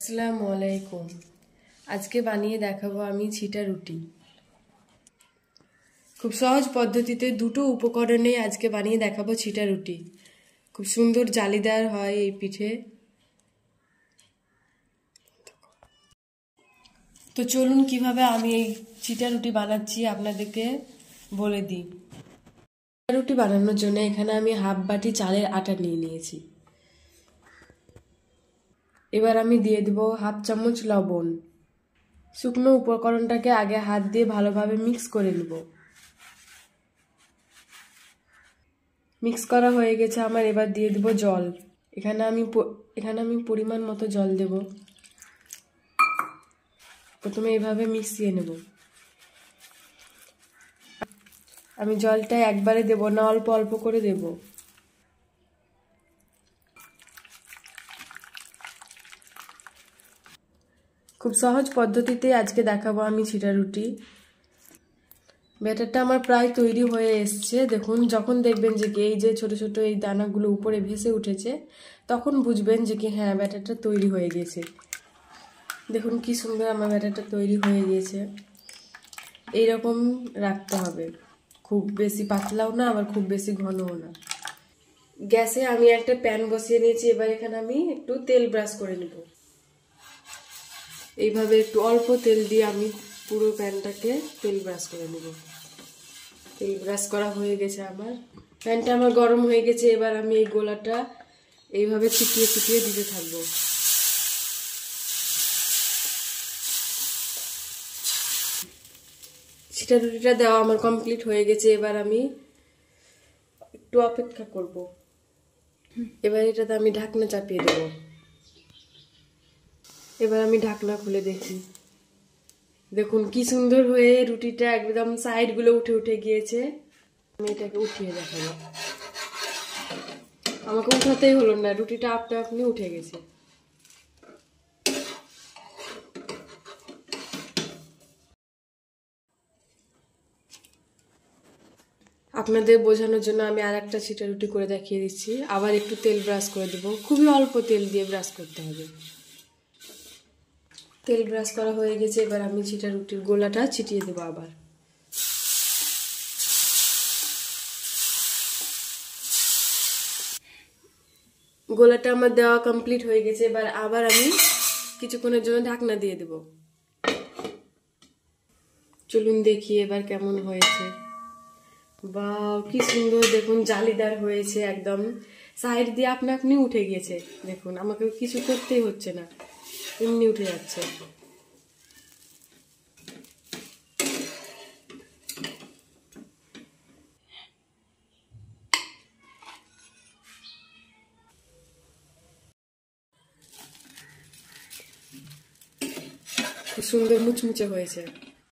আসসালামু আলাইকুম। আজকে বানিয়ে দেখাবো আমি ছিটা রুটি। খুব সহজ পদ্ধতিতে দুটো উপকরণে আজকে বানিয়ে দেখাবো ছিটা রুটি। খুব সুন্দর জালিদার হয় এই পিঠে। তো চলুন কিভাবে আমি এই ছিটা রুটি বানাচ্ছি আপনাদেরকে বলে দিই। ছিটা রুটি বানানোর জন্য এখানে আমি হাফ বাটি চালের আটা নিয়ে নিয়েছি। এবার আমি দিয়ে দেব হাফ চামচ লবণ। শুকনো উপকরণটাকে আগে হাত দিয়ে ভালোভাবে মিক্স করে নেব। মিক্স করা হয়ে গেছে আমার, এবার দিয়ে দেব জল। এখানে আমি পরিমাণ মতো জল দেব। প্রথমে এইভাবে মিশিয়ে নেব। আমি জলটা একবারে দেব না, অল্প অল্প করে দেব। খুব সহজ পদ্ধতিতে আজকে দেখাবো আমি ছিটা রুটি। ব্যাটারটা আমার প্রায় তৈরি হয়ে এসছে। দেখুন, যখন দেখবেন যে এই যে ছোট ছোট এই দানাগুলো উপরে ভেসে উঠেছে, তখন বুঝবেন যে কি হ্যাঁ, ব্যাটারটা তৈরি হয়ে গেছে। দেখুন কি সুন্দর আমার ব্যাটারটা তৈরি হয়ে গিয়েছে। এইরকম রাখতে হবে, খুব বেশি পাতলাও না আবার খুব বেশি ঘনও না। গ্যাসে আমি একটা প্যান বসিয়ে নিয়েছি। এবার এখানে আমি একটু তেল ব্রাশ করে নেব। এইভাবে একটু অল্প তেল দিয়ে আমি পুরো প্যানটাকে তেল ব্রাশ করে নেব। তেল ব্রাশ করা হয়ে গেছে আমার। প্যানটা আমার গরম হয়ে গেছে। এবার আমি এই গোলাটা এইভাবে ছিটিয়ে ছিটিয়ে দিতে থাকবো। ছিটা রুটিটা দেওয়া আমার কমপ্লিট হয়ে গেছে। এবার আমি একটু অপেক্ষা করব। এবার এটাতে আমি ঢাকনা চাপিয়ে দেব। এবার আমি ঢাকনা খুলে দেখি। দেখুন কি সুন্দর হয়ে রুটিটা একদম সাইডগুলো উঠে উঠে গিয়েছে। আমি এটাকে উঠিয়ে দেখাবো। আমাকে উঠাতেই হলো না, রুটিটা আপনা আপনি উঠে গেছে। আপনাদের বোঝানোর জন্য আমি আর একটা ছিটা রুটি করে দেখিয়ে দিচ্ছি। আবার একটু তেল ব্রাশ করে দেবো। খুবই অল্প তেল দিয়ে ব্রাশ করতে হবে। তেল ব্রাশ করা হয়ে গেছে। এবার আমি ছিটা রুটির গোলাটা ছিটিয়ে দেবো আবার। গোলাটা আমার দেওয়া কমপ্লিট হয়ে গেছে। এবার আবার আমি কিছুক্ষণের জন্য ঢাকনা দিয়ে দেব। চলুন দেখি এবার কেমন হয়েছে। বাহ, কি সুন্দর! দেখুন জালিদার হয়েছে একদম। সাইড দিয়ে আপনা আপনি উঠে গেছে। দেখুন, আমাকে কিছু করতেই হচ্ছে না, এমনি উঠে যাচ্ছে। খুব সুন্দর মুচমুচে হয়েছে।